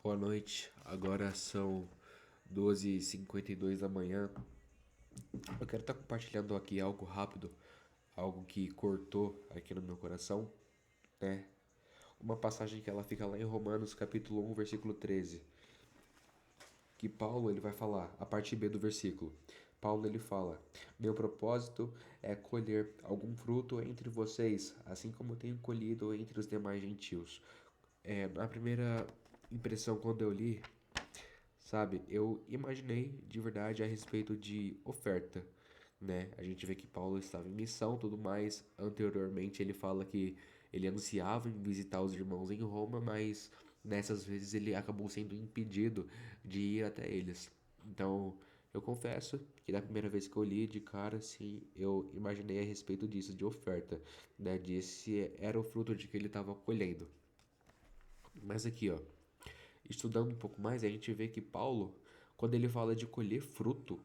Boa noite, agora são 12h52 da manhã. Eu quero estar compartilhando aqui algo rápido, algo que cortou aqui no meu coração, né? Uma passagem que ela fica lá em Romanos, capítulo 1, versículo 13, que Paulo ele vai falar, a parte B do versículo. Paulo ele fala: Meu propósito é colher algum fruto entre vocês, assim como tenho colhido entre os demais gentios. Na primeira impressão, quando eu li, sabe, eu imaginei de verdade a respeito de oferta, né? A gente vê que Paulo estava em missão, tudo mais. Anteriormente ele fala que ele ansiava em visitar os irmãos em Roma, mas nessas vezes ele acabou sendo impedido de ir até eles. Então, eu confesso que da primeira vez que eu li de cara, sim, eu imaginei a respeito disso, de oferta, né? Desse era o fruto de que ele estava colhendo. Mas aqui, ó, estudando um pouco mais, a gente vê que Paulo, quando ele fala de colher fruto,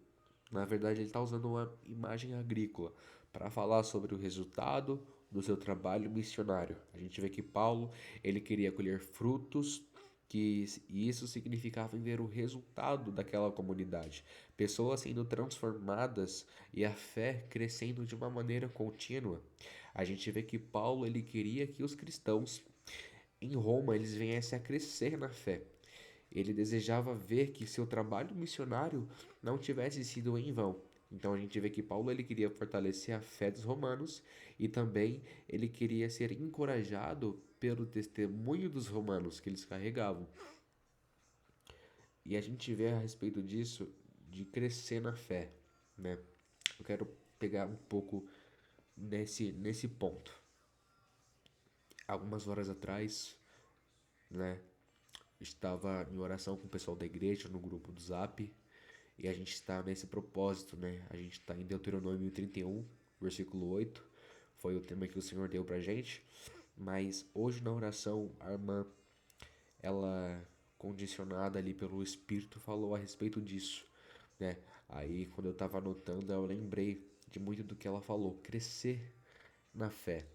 na verdade ele está usando uma imagem agrícola para falar sobre o resultado do seu trabalho missionário. A gente vê que Paulo, ele queria colher frutos, e isso significava em ver o resultado daquela comunidade, pessoas sendo transformadas e a fé crescendo de uma maneira contínua. A gente vê que Paulo ele queria que os cristãos em Roma eles viessem a crescer na fé. Ele desejava ver que seu trabalho missionário não tivesse sido em vão. Então a gente vê que Paulo ele queria fortalecer a fé dos romanos e também ele queria ser encorajado pelo testemunho dos romanos que eles carregavam. E a gente vê a respeito disso de crescer na fé, né? Eu quero pegar um pouco nesse ponto. Algumas horas atrás, né, estava em oração com o pessoal da igreja no grupo do Zap. E a gente está nesse propósito, né? A gente está em Deuteronômio 31, versículo 8. Foi o tema que o Senhor deu pra gente. Mas hoje na oração, a irmã, ela, condicionada ali pelo Espírito, falou a respeito disso, né? Aí, quando eu estava anotando, eu lembrei de muito do que ela falou. Crescer na fé.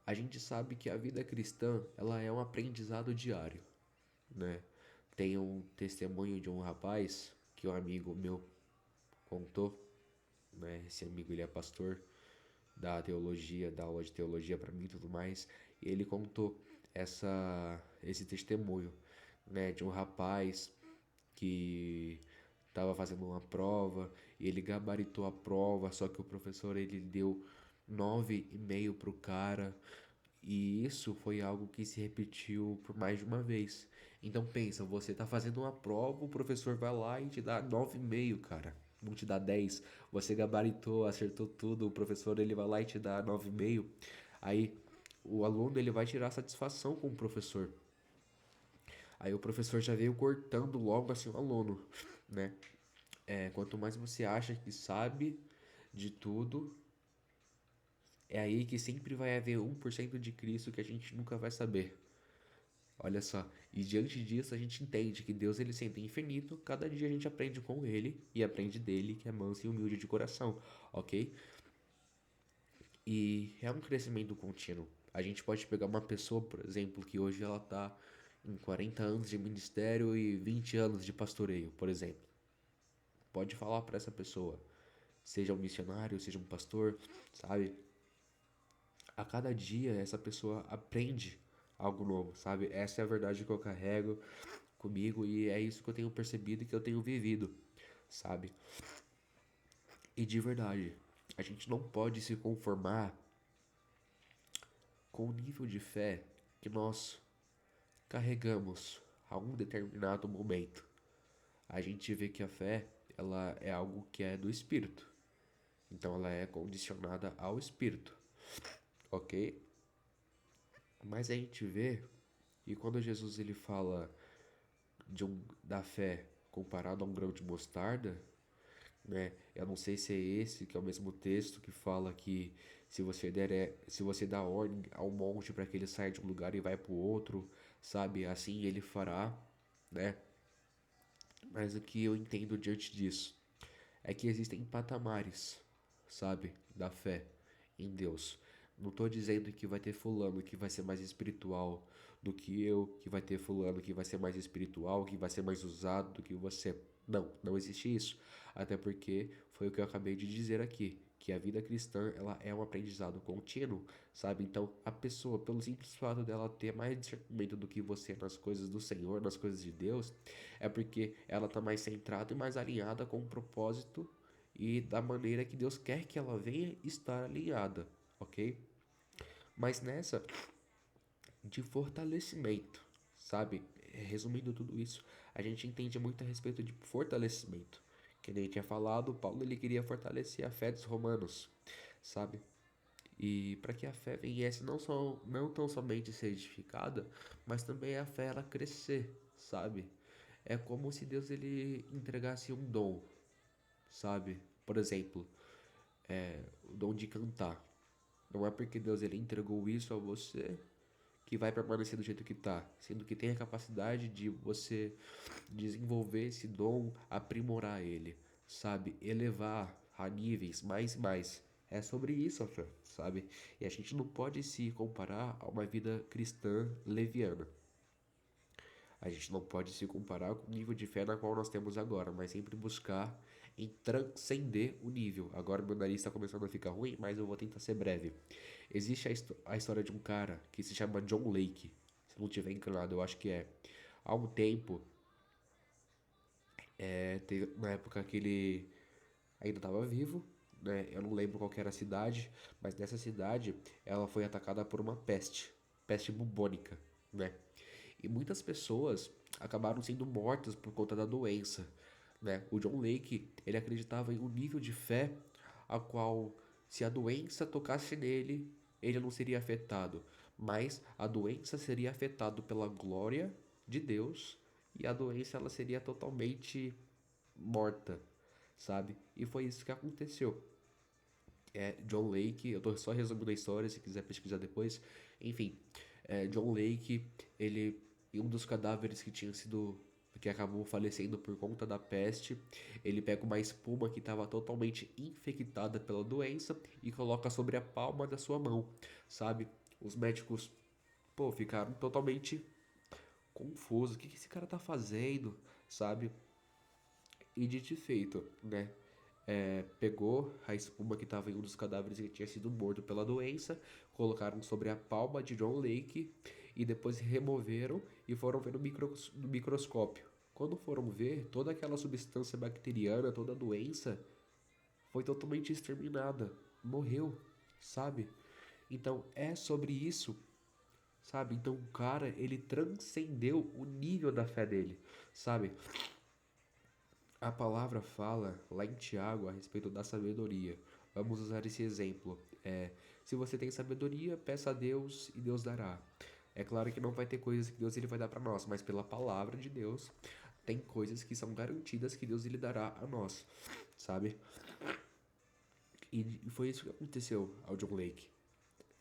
A gente sabe que a vida cristã, ela é um aprendizado diário, né? Tem um testemunho de um rapaz que um amigo meu contou, né? Esse amigo ele é pastor da teologia, da aula de teologia para mim e tudo mais, e ele contou esse testemunho, né, de um rapaz que estava fazendo uma prova e ele gabaritou a prova, só que o professor ele deu 9,5 pro cara. E isso foi algo que se repetiu por mais de uma vez. Então pensa, você tá fazendo uma prova, o professor vai lá e te dá 9,5, cara. Não te dá 10. Você gabaritou, acertou tudo, o professor ele vai lá e te dá 9,5. Aí o aluno ele vai tirar satisfação com o professor. Aí o professor já veio cortando logo assim o aluno, né? Quanto mais você acha que sabe de tudo, é aí que sempre vai haver 1% de Cristo que a gente nunca vai saber. Olha só, e diante disso a gente entende que Deus ele sempre é infinito, cada dia a gente aprende com ele e aprende dele que é manso e humilde de coração, ok? E é um crescimento contínuo. A gente pode pegar uma pessoa, por exemplo, que hoje ela tá em 40 anos de ministério e 20 anos de pastoreio, por exemplo. Pode falar para essa pessoa, seja um missionário, seja um pastor, sabe? A cada dia essa pessoa aprende algo novo, sabe? Essa é a verdade que eu carrego comigo e é isso que eu tenho percebido e que eu tenho vivido, sabe? E de verdade, a gente não pode se conformar com o nível de fé que nós carregamos a um determinado momento. A gente vê que a fé, ela é algo que é do espírito. Então ela é condicionada ao espírito, ok? Mas a gente vê que quando Jesus ele fala da fé comparado a um grão de mostarda, né? Eu não sei se é esse que é o mesmo texto que fala que se você dá ordem ao monte para que ele saia de um lugar e vai para o outro, sabe? Assim ele fará, né? Mas o que eu entendo diante disso é que existem patamares, sabe, da fé em Deus. Não estou dizendo que vai ter fulano que vai ser mais espiritual do que eu, que vai ter fulano que vai ser mais espiritual, que vai ser mais usado do que você. Não, não existe isso. Até porque foi o que eu acabei de dizer aqui, que a vida cristã, ela é um aprendizado contínuo, sabe? Então, a pessoa, pelo simples fato dela ter mais discernimento do que você nas coisas do Senhor, nas coisas de Deus, é porque ela está mais centrada e mais alinhada com o propósito e da maneira que Deus quer que ela venha estar alinhada, ok? Mas nessa de fortalecimento, sabe? Resumindo tudo isso, a gente entende muito a respeito de fortalecimento. Que nem tinha falado, Paulo ele queria fortalecer a fé dos romanos, sabe? E para que a fé viesse não tão somente ser edificada, mas também a fé ela crescer, sabe? É como se Deus ele entregasse um dom, sabe? Por exemplo, o dom de cantar. Não é porque Deus ele entregou isso a você que vai permanecer do jeito que tá, sendo que tem a capacidade de você desenvolver esse dom, aprimorar ele, sabe? Elevar a níveis mais e mais. É sobre isso, fé, sabe? E a gente não pode se comparar a uma vida cristã leviana. A gente não pode se comparar com o nível de fé na qual nós temos agora, mas sempre buscar em transcender o nível. Agora meu nariz está começando a ficar ruim, mas eu vou tentar ser breve. Existe a história de um cara que se chama John Lake. Se eu não tiver enganado, eu acho que é. Há um tempo, na época que ele ainda estava vivo, né? Eu não lembro qual que era a cidade, mas nessa cidade ela foi atacada por uma peste, peste bubônica, né? E muitas pessoas acabaram sendo mortas por conta da doença, né? O John Lake, ele acreditava em um nível de fé a qual se a doença tocasse nele, ele não seria afetado, mas a doença seria afetado pela glória de Deus e a doença ela seria totalmente morta, sabe? E foi isso que aconteceu. John Lake, eu tô só resumindo a história, se quiser pesquisar depois. Enfim, John Lake, ele, em um dos cadáveres que acabou falecendo por conta da peste, ele pega uma espuma que estava totalmente infectada pela doença e coloca sobre a palma da sua mão, sabe? Os médicos, pô, ficaram totalmente confusos. O que esse cara tá fazendo, sabe? E dito e feito, né? Pegou a espuma que estava em um dos cadáveres que tinha sido morto pela doença, colocaram sobre a palma de John Lake e depois removeram e foram ver no microscópio. Quando foram ver, toda aquela substância bacteriana, toda a doença foi totalmente exterminada, morreu, sabe? Então é sobre isso, sabe? Então o cara, ele transcendeu o nível da fé dele, sabe? A palavra fala lá em Tiago a respeito da sabedoria. Vamos usar esse exemplo. Se você tem sabedoria, peça a Deus e Deus dará. É claro que não vai ter coisas que Deus ele vai dar para nós, mas pela palavra de Deus tem coisas que são garantidas que Deus ele dará a nós, sabe? E foi isso que aconteceu ao John Lake.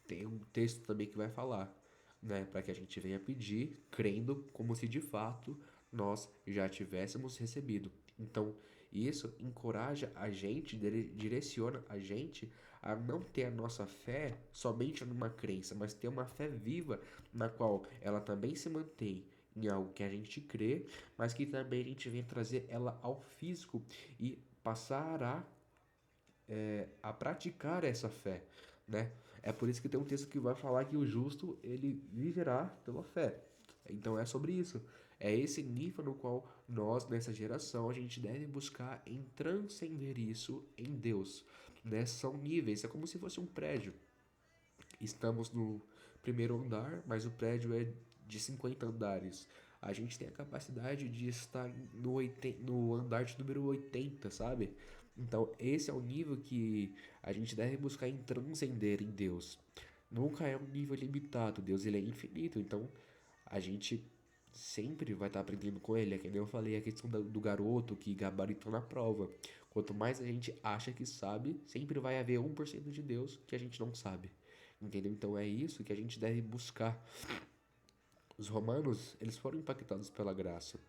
Tem um texto também que vai falar, né, para que a gente venha pedir, crendo como se de fato nós já tivéssemos recebido. Então, isso encoraja a gente, direciona a gente a não ter a nossa fé somente numa crença, mas ter uma fé viva na qual ela também se mantém em algo que a gente crê, mas que também a gente vem trazer ela ao físico e passar a praticar essa fé, né? É por isso que tem um texto que vai falar que o justo ele viverá pela fé. Então é sobre isso. É esse nível no qual nós nessa geração a gente deve buscar em transcender isso em Deus, né? São níveis, é como se fosse um prédio. Estamos no primeiro andar, mas o prédio é de 50 andares. A gente tem a capacidade de estar no andar de número 80, sabe? Então, esse é o nível que a gente deve buscar em transcender em Deus. Nunca é um nível limitado, Deus ele é infinito, então a gente sempre vai estar aprendendo com ele. É que nem eu falei a questão do garoto que gabaritou na prova. Quanto mais a gente acha que sabe, sempre vai haver 1% de Deus que a gente não sabe. Entendeu? Então é isso que a gente deve buscar. Os romanos, eles foram impactados pela graça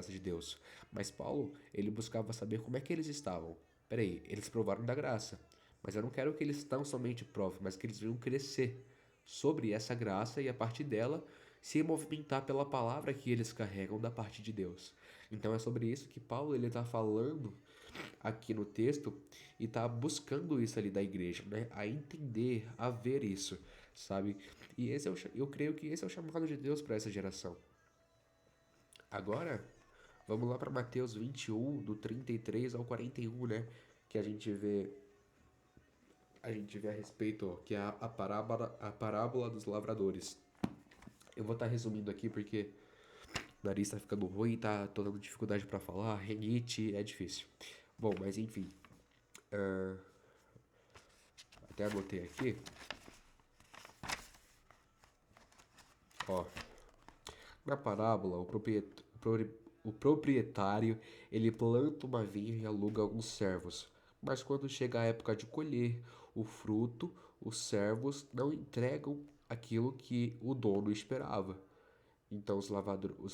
de Deus. Mas Paulo, ele buscava saber como é que eles estavam. Peraí, eles provaram da graça. Mas eu não quero que eles tão somente provem, mas que eles venham crescer sobre essa graça e a partir dela se movimentar pela palavra que eles carregam da parte de Deus. Então é sobre isso que Paulo ele está falando aqui no texto e está buscando isso ali da igreja, né? A entender, a ver isso, sabe? E esse é eu creio que esse é o chamado de Deus para essa geração. Agora, vamos lá para Mateus 21, do 33 ao 41, né? Que a gente vê a respeito, ó, que é a parábola dos lavradores. Eu vou estar resumindo aqui porque o nariz tá ficando ruim, tô dando dificuldade para falar, renite, é difícil. Bom, mas enfim, até anotei aqui, ó. Na parábola, o proprietário ele planta uma vinha e aluga alguns servos. Mas quando chega a época de colher o fruto, os servos não entregam aquilo que o dono esperava. Então os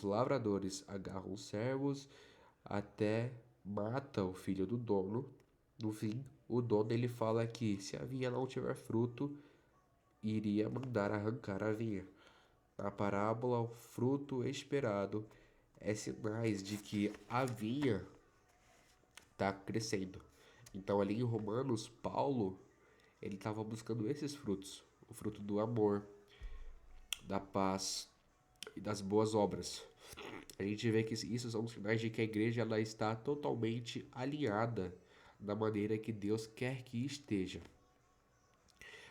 lavradores agarram os servos até mata o filho do dono. No fim, o dono ele fala que se a vinha não tiver fruto, iria mandar arrancar a vinha. Na parábola, o fruto esperado é sinais de que a vinha está crescendo. Então, ali em Romanos, Paulo ele estava buscando esses frutos, o fruto do amor, da paz e das boas obras. A gente vê que isso são sinais de que a igreja ela está totalmente alinhada da maneira que Deus quer que esteja.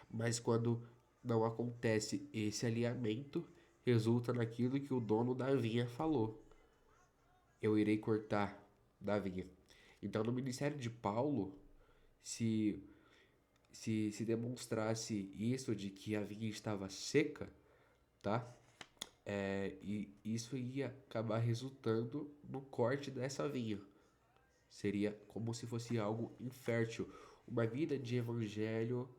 Mas quando não acontece esse alinhamento, resulta naquilo que o dono da vinha falou: eu irei cortar da vinha. Então, no ministério de Paulo, se se demonstrasse isso de que a vinha estava seca, tá? E isso ia acabar resultando no corte dessa vinha. Seria como se fosse algo infértil, uma vida de evangelho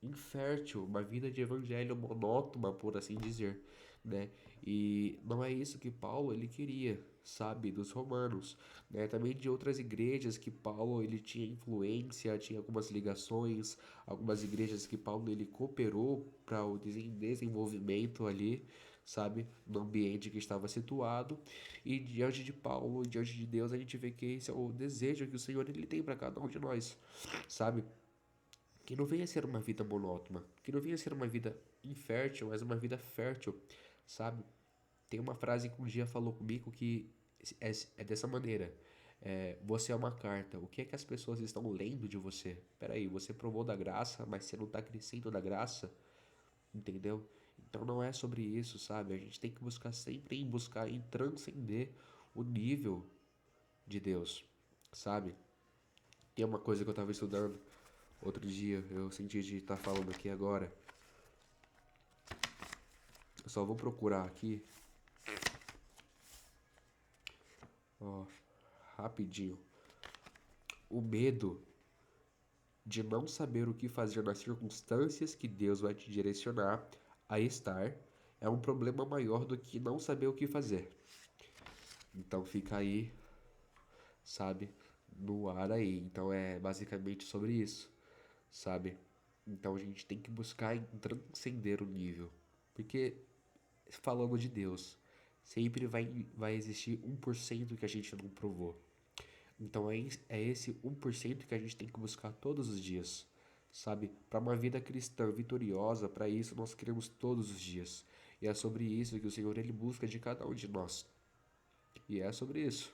infértil, uma vida de evangelho monótona, por assim dizer, né? E não é isso que Paulo ele queria, sabe, dos romanos, né? Também de outras igrejas que Paulo ele tinha influência, tinha algumas ligações, algumas igrejas que Paulo ele cooperou para o desenvolvimento ali, sabe, no ambiente que estava situado. E diante de Paulo, diante de Deus, a gente vê que esse é o desejo que o Senhor ele tem para cada um de nós, sabe? Que não venha ser uma vida monótona, que não venha ser uma vida infértil, mas uma vida fértil, sabe? Tem uma frase que um dia falou comigo que é dessa maneira: você é uma carta, o que é que as pessoas estão lendo de você? Peraí, você provou da graça, mas você não está crescendo da graça, entendeu? Então não é sobre isso, sabe? A gente tem que buscar sempre em transcender o nível de Deus, sabe? Tem uma coisa que eu estava estudando outro dia, eu senti de estar falando aqui agora. Eu só vou procurar aqui, ó, rapidinho. O medo de não saber o que fazer nas circunstâncias que Deus vai te direcionar a estar é um problema maior do que não saber o que fazer. Então fica aí, sabe, no ar aí. Então é basicamente sobre isso, sabe? Então a gente tem que buscar transcender o nível. Porque, falando de Deus, sempre vai existir 1% que a gente não provou. Então é esse 1% que a gente tem que buscar todos os dias, sabe? Para uma vida cristã vitoriosa, para isso nós queremos todos os dias. E é sobre isso que o Senhor ele busca de cada um de nós. E é sobre isso.